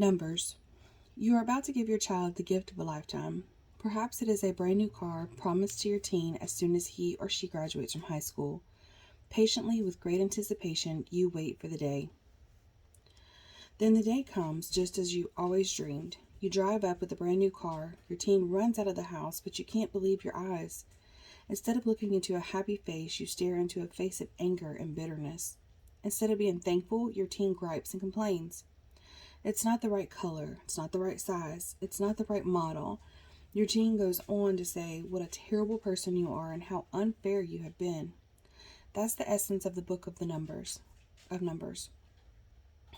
Numbers. You are about to give your child the gift of a lifetime. Perhaps it is a brand new car promised to your teen as soon as he or she graduates from high school. Patiently, with great anticipation, you wait for the day. Then the day comes just as you always dreamed. You drive up with a brand new car. Your teen runs out of the house, but you can't believe your eyes. Instead of looking into a happy face, you stare into a face of anger and bitterness. Instead of being thankful, your teen gripes and complains. It's not the right color. It's not the right size. It's not the right model. Your teen goes on to say what a terrible person you are and how unfair you have been. That's the essence of the book of Numbers.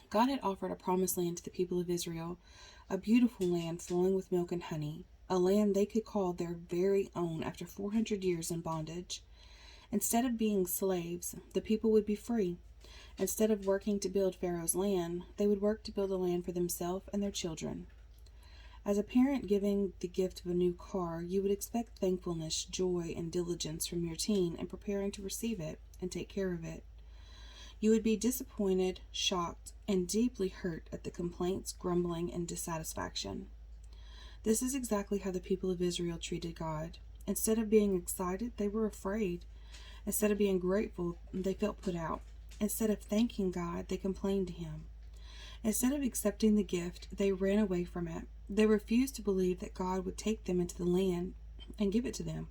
God had offered a promised land to the people of Israel, a beautiful land flowing with milk and honey, a land they could call their very own after 400 years in bondage. Instead of being slaves, the people would be free. Instead of working to build Pharaoh's land, they would work to build a land for themselves and their children. As a parent giving the gift of a new car, you would expect thankfulness, joy, and diligence from your teen in preparing to receive it and take care of it. You would be disappointed, shocked, and deeply hurt at the complaints, grumbling, and dissatisfaction. This is exactly how the people of Israel treated God. Instead of being excited, they were afraid. Instead of being grateful, they felt put out. Instead of thanking God, they complained to Him. Instead of accepting the gift, they ran away from it. They refused to believe that God would take them into the land and give it to them.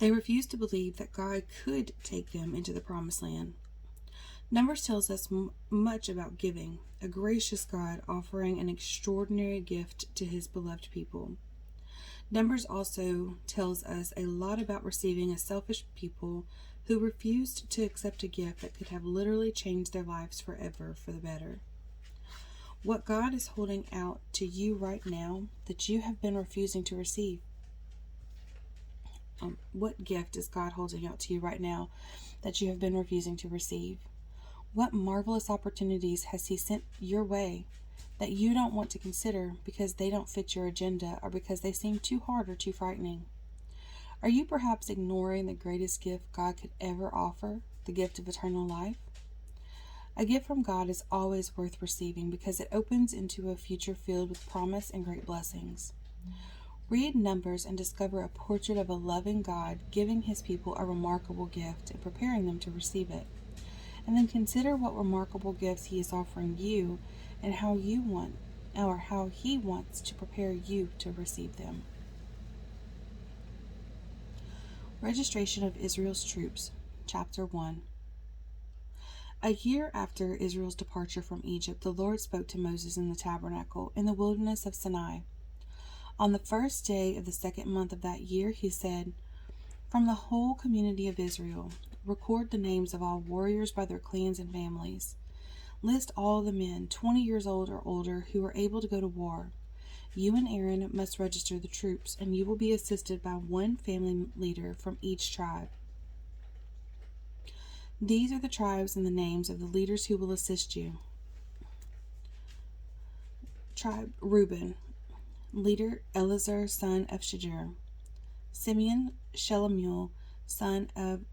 They refused to believe that God could take them into the promised land. Numbers tells us much about giving, a gracious God offering an extraordinary gift to His beloved people. Numbers also tells us a lot about receiving a selfish people who refused to accept a gift that could have literally changed their lives forever for the better. What God is holding out to you right now that you have been refusing to receive? What gift is God holding out to you right now that you have been refusing to receive? What marvelous opportunities has He sent your way that you don't want to consider because they don't fit your agenda or because they seem too hard or too frightening? Are you perhaps ignoring the greatest gift God could ever offer, the gift of eternal life? A gift from God is always worth receiving because it opens into a future filled with promise and great blessings. Read Numbers and discover a portrait of a loving God giving His people a remarkable gift and preparing them to receive it. And then consider what remarkable gifts He is offering you and how He wants to prepare you to receive them. Registration of Israel's troops, Chapter 1. A year after Israel's departure from Egypt, the Lord spoke to Moses in the tabernacle in the wilderness of Sinai. On the first day of the second month of that year, He said, "From the whole community of Israel, record the names of all warriors by their clans and families. List all the men 20 years old or older who are able to go to war. You and Aaron must register the troops, and you will be assisted by one family leader from each tribe. These are the tribes and the names of the leaders who will assist you. Tribe Reuben, leader Eleazar, son of Shedeur. Simeon, Shelumiel, son of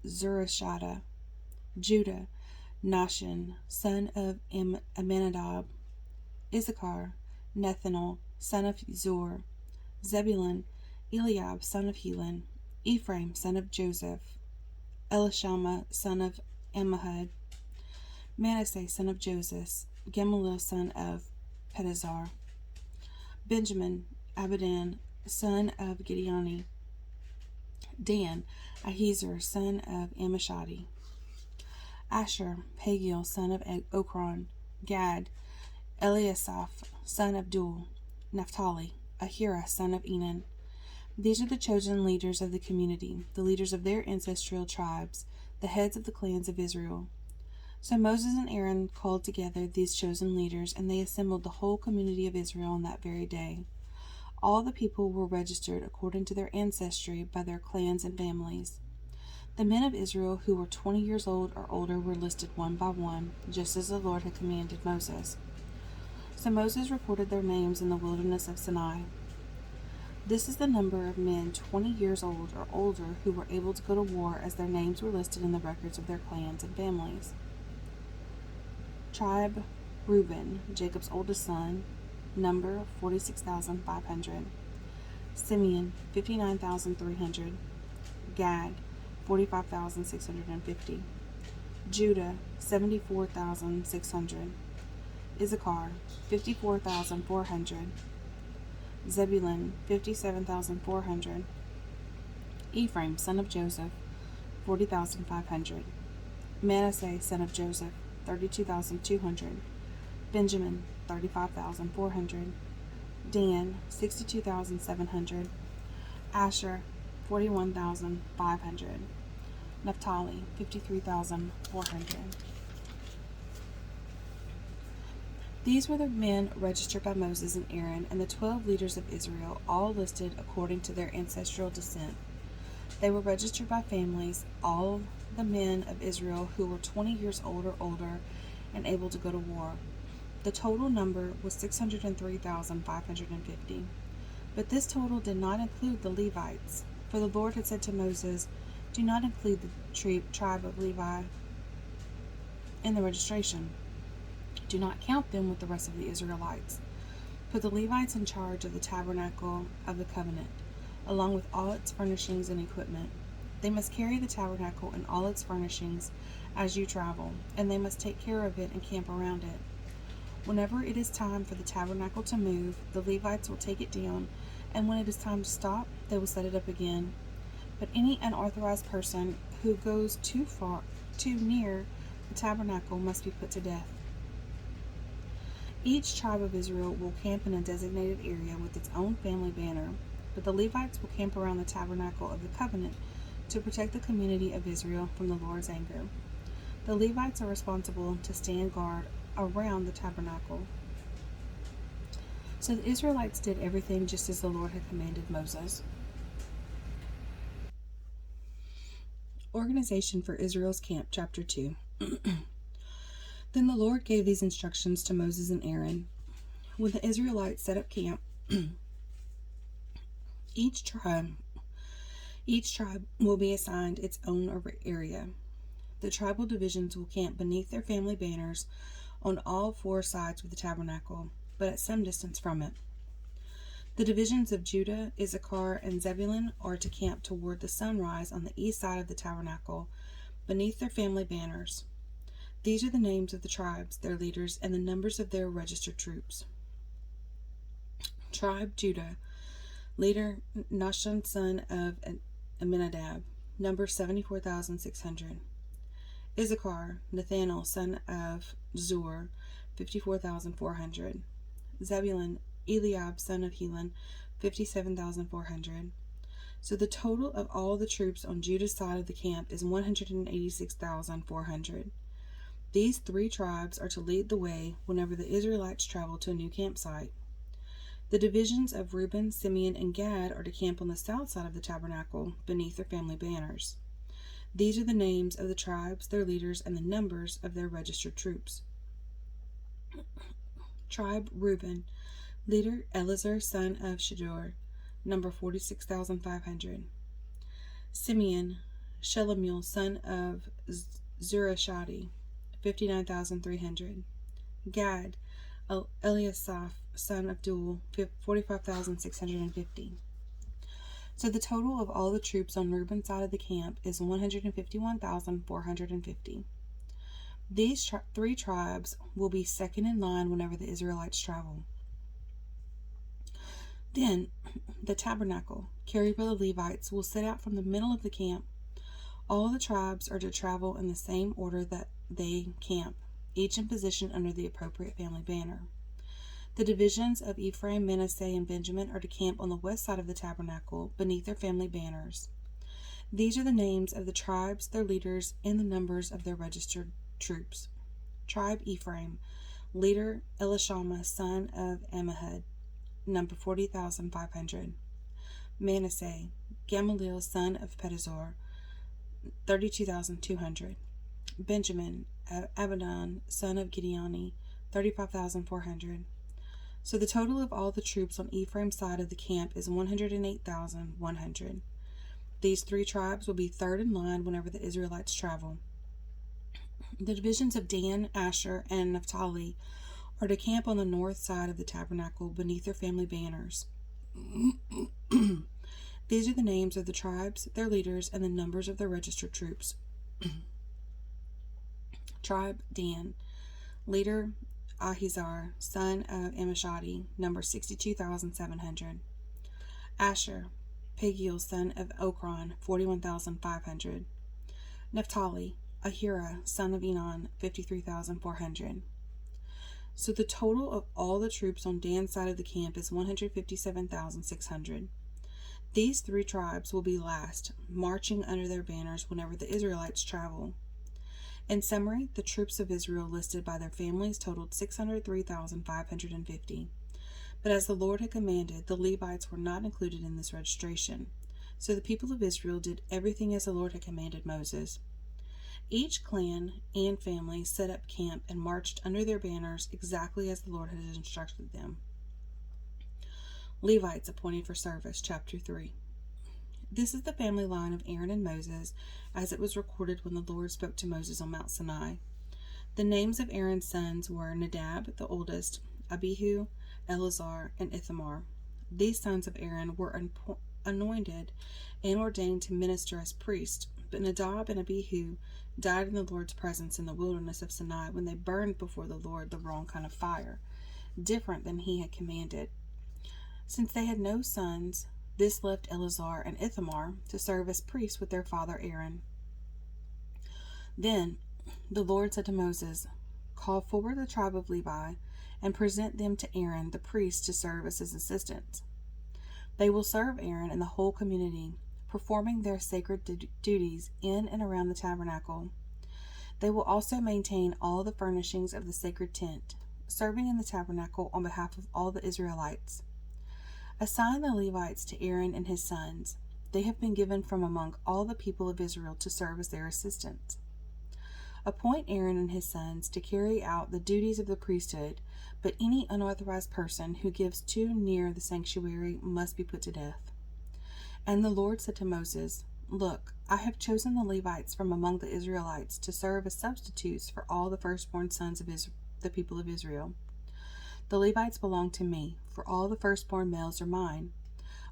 Zurishadda. Judah, Nahshon, son of Amminadab. Issachar, Nethanel, son of Zor. Zebulun, Eliab, son of Helon. Ephraim, son of Joseph. Elishama, son of Ammihud. Manasseh, son of Joseph. Gamaliel, son of Pedazar. Benjamin, Abidan, son of Gideoni. Dan, Ahiezer, son of Ammishaddai. Asher, Pagiel, son of Okron. Gad, Eliasaph, son of Duel. Naphtali, Ahira, son of Enan. These are the chosen leaders of the community, the leaders of their ancestral tribes, the heads of the clans of Israel. So Moses and Aaron called together these chosen leaders, and they assembled the whole community of Israel on that very day. All the people were registered according to their ancestry by their clans and families. The men of Israel who were 20 years old or older were listed one by one, just as the Lord had commanded Moses. So Moses reported their names in the wilderness of Sinai. This is the number of men 20 years old or older who were able to go to war, as their names were listed in the records of their clans and families. Tribe Reuben, Jacob's oldest son, number 46,500. Simeon, 59,300. Gad, 45,650. Judah, 74,600. Issachar, 54,400. Zebulun, 57,400. Ephraim, son of Joseph, 40,500. Manasseh, son of Joseph, 32,200. Benjamin, 35,400. Dan, 62,700. Asher, 41,500. Naphtali, 53,400. These were the men registered by Moses and Aaron and the 12 leaders of Israel, all listed according to their ancestral descent. They were registered by families, all the men of Israel who were 20 years old or older and able to go to war. The total number was 603,550. But this total did not include the Levites, for the Lord had said to Moses, "Do not include the tribe of Levi in the registration. Do not count them with the rest of the Israelites. Put the Levites in charge of the tabernacle of the covenant, along with all its furnishings and equipment. They must carry the tabernacle and all its furnishings as you travel, and they must take care of it and camp around it. Whenever it is time for the tabernacle to move, the Levites will take it down, and when it is time to stop, they will set it up again. But any unauthorized person who goes too near the tabernacle must be put to death. Each tribe of Israel will camp in a designated area with its own family banner, but the Levites will camp around the tabernacle of the covenant to protect the community of Israel from the Lord's anger. The Levites are responsible to stand guard around the tabernacle." So the Israelites did everything just as the Lord had commanded Moses. Organization for Israel's Camp, Chapter 2. Then the Lord gave these instructions to Moses and Aaron. When the Israelites set up camp, each tribe will be assigned its own area. The tribal divisions will camp beneath their family banners on all four sides of the tabernacle, but at some distance from it. The divisions of Judah, Issachar, and Zebulun are to camp toward the sunrise on the east side of the tabernacle, beneath their family banners. These are the names of the tribes, their leaders, and the numbers of their registered troops. Tribe Judah, leader Nahshon, son of Amminadab, number 74,600. Issachar, Nathanael, son of Zur, 54,400. Zebulun, Eliab, son of Helon, 57,400. So the total of all the troops on Judah's side of the camp is 186,400. These three tribes are to lead the way whenever the Israelites travel to a new campsite. The divisions of Reuben, Simeon, and Gad are to camp on the south side of the tabernacle beneath their family banners. These are the names of the tribes, their leaders, and the numbers of their registered troops. Tribe Reuben, leader Eleazar, son of Shedeur, number 46,500. Simeon, Shelumiel, son of Zurishadai, 59,300. Gad, Eliasaph, son of Duel, 45,650. So the total of all the troops on Reuben's side of the camp is 151,450. These three tribes will be second in line whenever the Israelites travel. Then the tabernacle, carried by the Levites, will set out from the middle of the camp. All the tribes are to travel in the same order that they camp, each in position under the appropriate family banner. The divisions of Ephraim, Manasseh, and Benjamin are to camp on the west side of the tabernacle beneath their family banners. These are the names of the tribes, their leaders, and the numbers of their registered troops. Tribe Ephraim, leader Elishama, son of Ammihud, number 40,500. Manasseh, Gamaliel, son of Pedazur, 32,200. Benjamin, Abidan, son of Gideoni, 35,400. So the total of all the troops on Ephraim's side of the camp is 108,100. These three tribes will be third in line whenever the Israelites travel. The divisions of Dan, Asher, and Naphtali are to camp on the north side of the tabernacle beneath their family banners. These are the names of the tribes, their leaders, and the numbers of their registered troops. Tribe Dan. Leader Ahizar, son of Amishadi, number 62,700. Asher, Pagiel, son of Okron, 41,500. Naphtali, Ahira, son of Enon, 53,400. So the total of all the troops on Dan's side of the camp is 157,600. These three tribes will be last, marching under their banners whenever the Israelites travel. In summary, the troops of Israel listed by their families totaled 603,550. But as the Lord had commanded, the Levites were not included in this registration. So the people of Israel did everything as the Lord had commanded Moses. Each clan and family set up camp and marched under their banners exactly as the Lord had instructed them. Levites appointed for service, chapter 3. This is the family line of Aaron and Moses, as it was recorded when the Lord spoke to Moses on Mount Sinai. The names of Aaron's sons were Nadab, the oldest, Abihu, Eleazar, and Ithamar. These sons of Aaron were anointed and ordained to minister as priests, but Nadab and Abihu died in the Lord's presence in the wilderness of Sinai when they burned before the Lord the wrong kind of fire, different than he had commanded. Since they had no sons, this left Eleazar and Ithamar to serve as priests with their father Aaron. Then the Lord said to Moses, "Call forward the tribe of Levi and present them to Aaron the priest to serve as his assistants. They will serve Aaron and the whole community, performing their sacred duties in and around the tabernacle. They will also maintain all the furnishings of the sacred tent, serving in the tabernacle on behalf of all the Israelites. Assign the Levites to Aaron and his sons. They have been given from among all the people of Israel to serve as their assistants. Appoint Aaron and his sons to carry out the duties of the priesthood, but any unauthorized person who gives too near the sanctuary must be put to death." And the Lord said to Moses, "Look, I have chosen the Levites from among the Israelites to serve as substitutes for all the firstborn sons of the people of Israel. The Levites belong to me, for all the firstborn males are mine.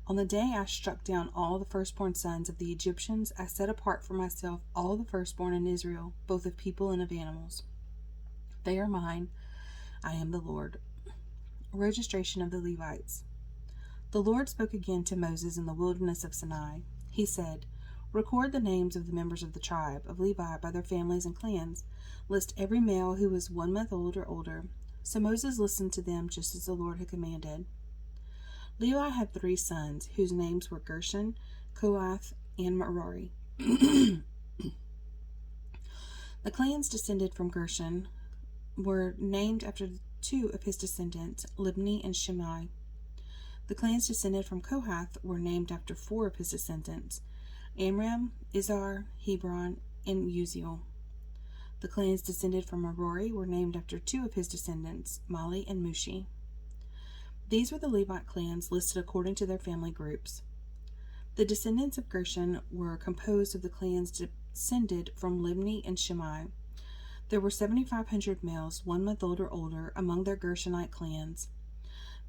On the day I struck down all the firstborn sons of the Egyptians, I set apart for myself all the firstborn in Israel, both of people and of animals. They are mine. I am the Lord." Registration of the Levites. The Lord spoke again to Moses in the wilderness of Sinai. He said, "Record the names of the members of the tribe of Levi by their families and clans. List every male who is 1 month old or older." So Moses listened to them just as the Lord had commanded. Levi had 3 sons, whose names were Gershon, Kohath, and Merari. The clans descended from Gershon were named after 2 of his descendants, Libni and Shimei. The clans descended from Kohath were named after 4 of his descendants, Amram, Izhar, Hebron, and Uziel. The clans descended from Merari were named after 2 of his descendants, Mali and Mushi. These were the Levite clans listed according to their family groups. The descendants of Gershon were composed of the clans descended from Libni and Shimei. There were 7,500 males, 1 month old or older, among their Gershonite clans.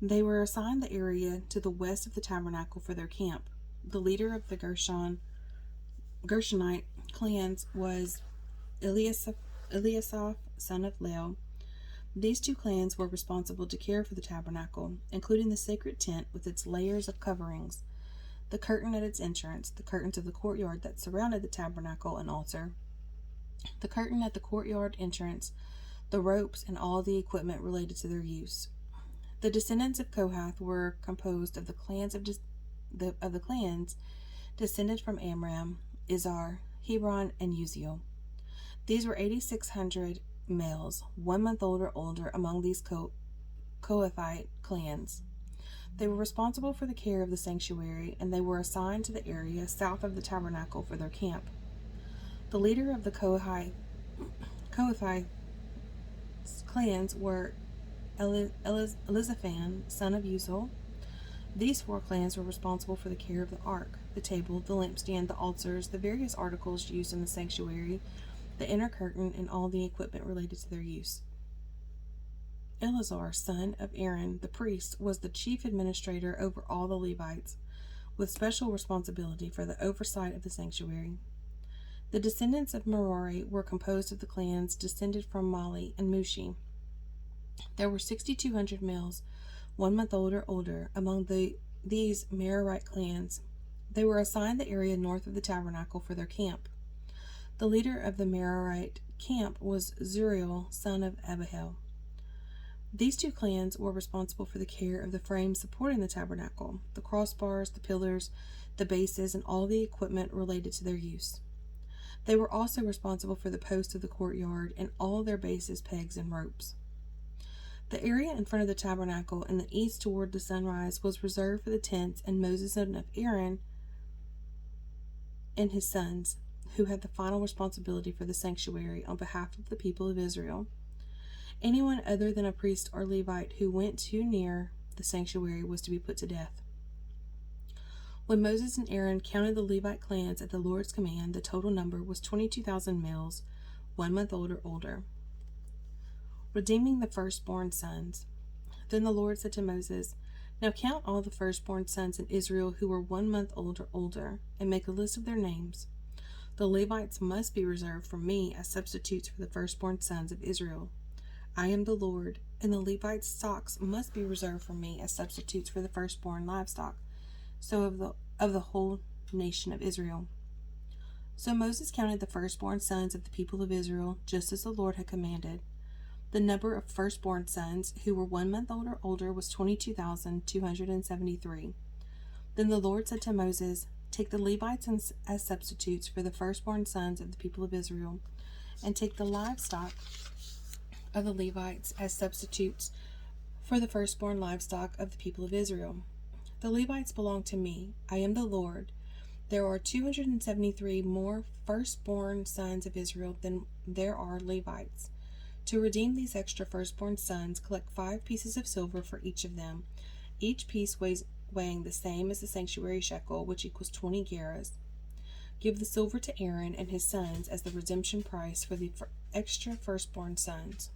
They were assigned the area to the west of the tabernacle for their camp. The leader of the Gershonite clans was Eliasaph, son of Lael. These 2 clans were responsible to care for the tabernacle, including the sacred tent with its layers of coverings, the curtain at its entrance, the curtains of the courtyard that surrounded the tabernacle and altar, the curtain at the courtyard entrance, the ropes, and all the equipment related to their use. The descendants of Kohath were composed of the clans the clans descended from Amram, Izhar, Hebron, and Uziel. These were 8,600 males, 1 month old or older, among these Kohathite clans. They were responsible for the care of the sanctuary, and they were assigned to the area south of the tabernacle for their camp. The leader of the Kohathite clans were Elizaphan, son of Uziel. These 4 clans were responsible for the care of the ark, the table, the lampstand, the altars, the various articles used in the sanctuary, the inner curtain, and all the equipment related to their use. Eleazar, son of Aaron, the priest, was the chief administrator over all the Levites, with special responsibility for the oversight of the sanctuary. The descendants of Merari were composed of the clans descended from Mali and Mushi. There were 6,200 males, 1 month old or older, among these Merarite clans. They were assigned the area north of the tabernacle for their camp. The leader of the Merarite camp was Zuriel, son of Abihail. These two clans were responsible for the care of the frames supporting the tabernacle, the crossbars, the pillars, the bases, and all the equipment related to their use. They were also responsible for the posts of the courtyard and all their bases, pegs, and ropes. The area in front of the tabernacle in the east toward the sunrise was reserved for the tents, and Moses, son of Aaron, and his sons, who had the final responsibility for the sanctuary on behalf of the people of Israel. Anyone other than a priest or Levite who went too near the sanctuary was to be put to death. When Moses and Aaron counted the Levite clans at the Lord's command, the total number was 22,000 males, 1 month old or older. Redeeming the firstborn sons. Then the Lord said to Moses, "Now count all the firstborn sons in Israel who were 1 month old or older, and make a list of their names. The Levites must be reserved for me as substitutes for the firstborn sons of Israel. I am the Lord, and the Levites' stocks must be reserved for me as substitutes for the firstborn livestock, so of the whole nation of Israel." So Moses counted the firstborn sons of the people of Israel, just as the Lord had commanded. The number of firstborn sons who were 1 month old or older was 22,273. Then the Lord said to Moses, "Take the Levites as substitutes for the firstborn sons of the people of Israel, and take the livestock of the Levites as substitutes for the firstborn livestock of the people of Israel. The Levites belong to me. I am the Lord. There are 273 more firstborn sons of Israel than there are Levites. To redeem these extra firstborn sons, collect 5 pieces of silver for each of them, each piece weighing the same as the sanctuary shekel, which equals 20 gerahs. Give the silver to Aaron and his sons as the redemption price for the extra firstborn sons."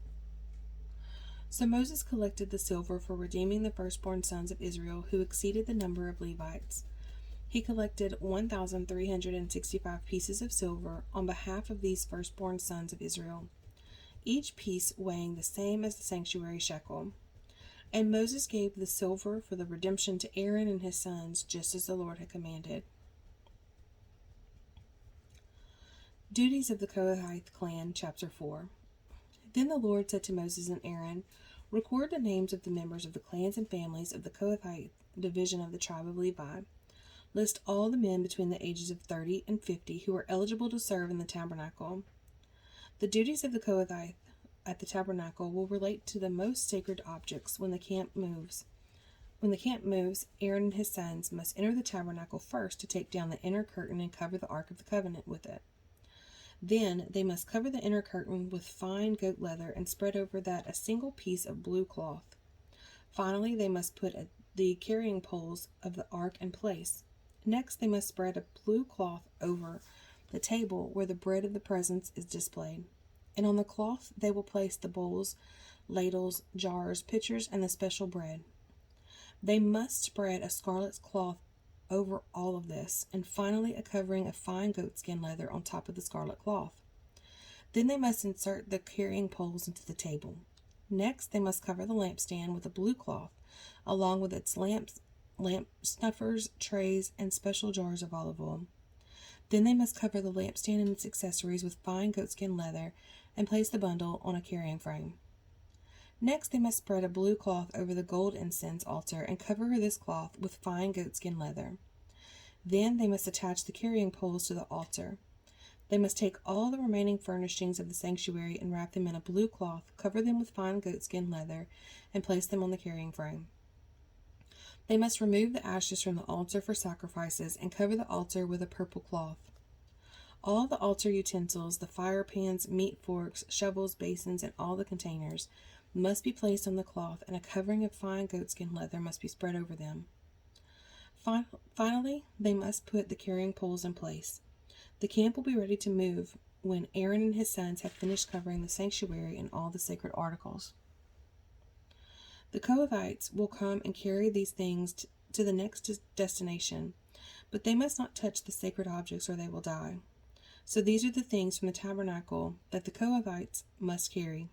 So Moses collected the silver for redeeming the firstborn sons of Israel, who exceeded the number of Levites. He collected 1,365 pieces of silver on behalf of these firstborn sons of Israel, each piece weighing the same as the sanctuary shekel. And Moses gave the silver for the redemption to Aaron and his sons, just as the Lord had commanded. Duties of the Kohathite clan, Chapter 4. Then the Lord said to Moses and Aaron, "Record the names of the members of the clans and families of the Kohathite division of the tribe of Levi. List all the men between the ages of 30 and 50 who are eligible to serve in the tabernacle. The duties of the Kohathite at the tabernacle will relate to the most sacred objects when the camp moves. When the camp moves, Aaron and his sons must enter the tabernacle first to take down the inner curtain and cover the Ark of the Covenant with it. Then they must cover the inner curtain with fine goat leather and spread over that a single piece of blue cloth. Finally, they must put the carrying poles of the ark in place. Next, they must spread a blue cloth over the table where the bread of the presence is displayed. And on the cloth they will place the bowls, ladles, jars, pitchers, and the special bread. They must spread a scarlet cloth over all of this, and finally a covering of fine goatskin leather on top of the scarlet cloth. Then they must insert the carrying poles into the table. Next, they must cover the lampstand with a blue cloth, along with its lamp snuffers, trays, and special jars of olive oil. Then they must cover the lampstand and its accessories with fine goatskin leather and place the bundle on a carrying frame. Next, they must spread a blue cloth over the gold incense altar and cover this cloth with fine goatskin leather. Then they must attach the carrying poles to the altar. They must take all the remaining furnishings of the sanctuary and wrap them in a blue cloth, cover them with fine goatskin leather, and place them on the carrying frame. They must remove the ashes from the altar for sacrifices and cover the altar with a purple cloth. All the altar utensils, the fire pans, meat forks, shovels, basins, and all the containers must be placed on the cloth, and a covering of fine goatskin leather must be spread over them. Finally, they must put the carrying poles in place. The camp will be ready to move when Aaron and his sons have finished covering the sanctuary and all the sacred articles. The Kohathites will come and carry these things to the next destination, but they must not touch the sacred objects or they will die. So these are the things from the tabernacle that the Kohathites must carry.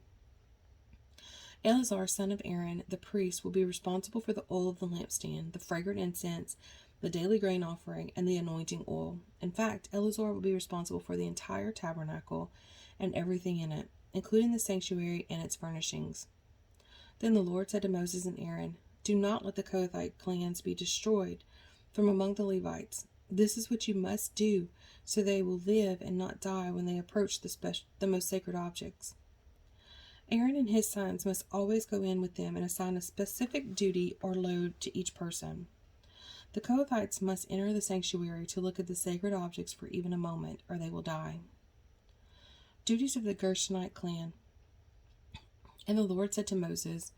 Eleazar, son of Aaron, the priest, will be responsible for the oil of the lampstand, the fragrant incense, the daily grain offering, and the anointing oil. In fact, Eleazar will be responsible for the entire tabernacle and everything in it, including the sanctuary and its furnishings. Then the Lord said to Moses and Aaron, "Do not let the Kohathite clans be destroyed from among the Levites. This is what you must do, so they will live and not die when they approach the most sacred objects." Aaron and his sons must always go in with them and assign a specific duty or load to each person. The Kohathites must enter the sanctuary to look at the sacred objects for even a moment, or they will die. Duties of the Gershonite clan. And the Lord said to Moses,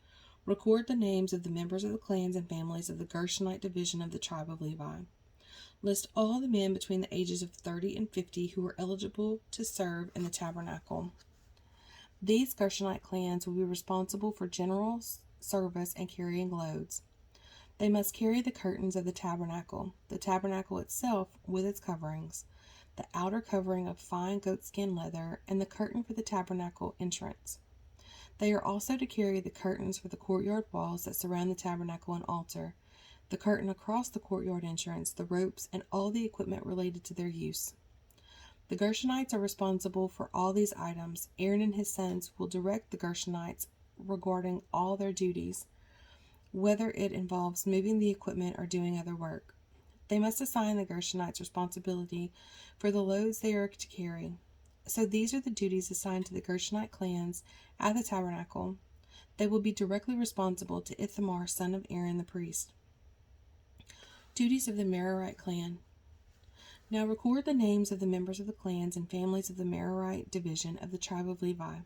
"Record the names of the members of the clans and families of the Gershonite division of the tribe of Levi. List all the men between the ages of 30 and 50 who are eligible to serve in the tabernacle. These Gershonite clans will be responsible for general service and carrying loads. They must carry the curtains of the tabernacle itself with its coverings, the outer covering of fine goatskin leather, and the curtain for the tabernacle entrance. They are also to carry the curtains for the courtyard walls that surround the tabernacle and altar, the curtain across the courtyard entrance, the ropes, and all the equipment related to their use. The Gershonites are responsible for all these items. Aaron and his sons will direct the Gershonites regarding all their duties, whether it involves moving the equipment or doing other work. They must assign the Gershonites responsibility for the loads they are to carry. So these are the duties assigned to the Gershonite clans at the tabernacle. They will be directly responsible to Ithamar, son of Aaron the priest. Duties of the Merarite clan. Now record the names of the members of the clans and families of the Merarite division of the tribe of Levi.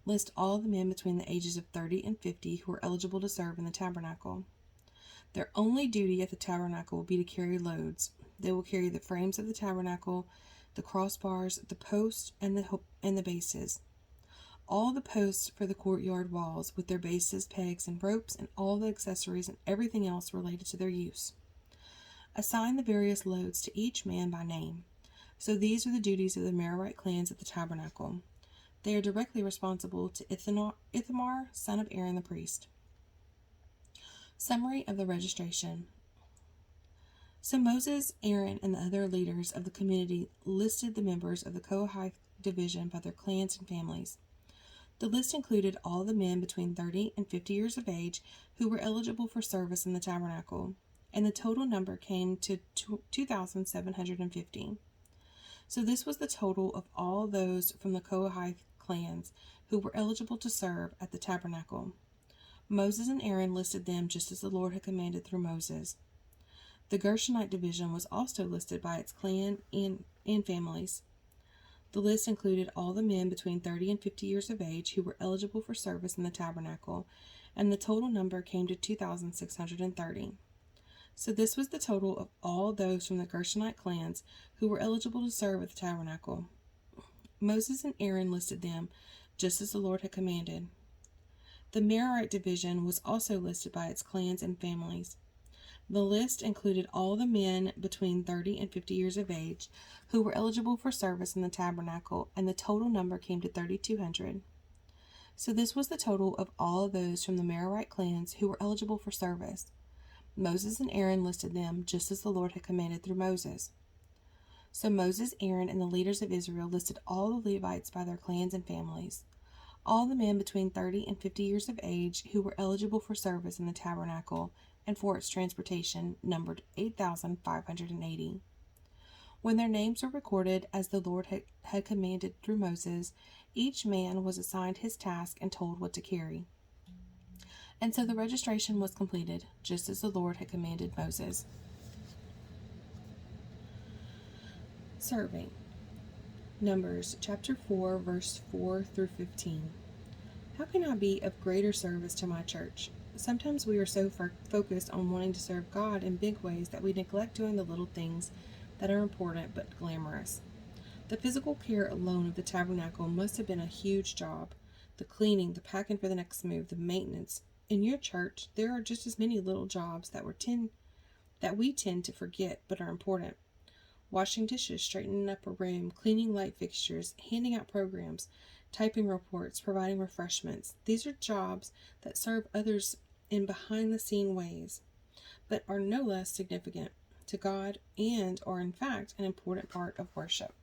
List all the men between the ages of 30 and 50 who are eligible to serve in the tabernacle. Their only duty at the tabernacle will be to carry loads. They will carry the frames of the tabernacle, the crossbars, the posts, and the bases. All the posts for the courtyard walls with their bases, pegs, and ropes, and all the accessories and everything else related to their use. Assign the various loads to each man by name. So these are the duties of the Merarite clans at the tabernacle. They are directly responsible to Ithamar, son of Aaron the priest. Summary of the registration. So Moses, Aaron, and the other leaders of the community listed the members of the Kohathite division by their clans and families. The list included all the men between 30 and 50 years of age who were eligible for service in the tabernacle, and the total number came to 2,750. So this was the total of all those from the Kohathite clans who were eligible to serve at the tabernacle. Moses and Aaron listed them just as the Lord had commanded through Moses. The Gershonite division was also listed by its clan and families. The list included all the men between 30 and 50 years of age who were eligible for service in the tabernacle, and the total number came to 2,630. So this was the total of all those from the Gershonite clans who were eligible to serve at the tabernacle. Moses and Aaron listed them just as the Lord had commanded. The Merarite division was also listed by its clans and families. The list included all the men between 30 and 50 years of age who were eligible for service in the tabernacle, and the total number came to 3,200. So this was the total of all those from the Merarite clans who were eligible for service. Moses and Aaron listed them just as the Lord had commanded through Moses. So Moses, Aaron, and the leaders of Israel listed all the Levites by their clans and families. All the men between 30 and 50 years of age who were eligible for service in the tabernacle and for its transportation numbered 8,580. When their names were recorded as the Lord had commanded through Moses, each man was assigned his task and told what to carry. And so the registration was completed, just as the Lord had commanded Moses. Serving. Numbers chapter 4, verse 4 through 15. How can I be of greater service to my church? Sometimes we are so focused on wanting to serve God in big ways that we neglect doing the little things that are important but glamorous. The physical care alone of the tabernacle must have been a huge job. The cleaning, the packing for the next move, the maintenance, In your church, there are just as many little jobs that we tend to forget but are important. Washing dishes, straightening up a room, cleaning light fixtures, handing out programs, typing reports, providing refreshments. These are jobs that serve others in behind the scene ways, but are no less significant to God and are in fact an important part of worship.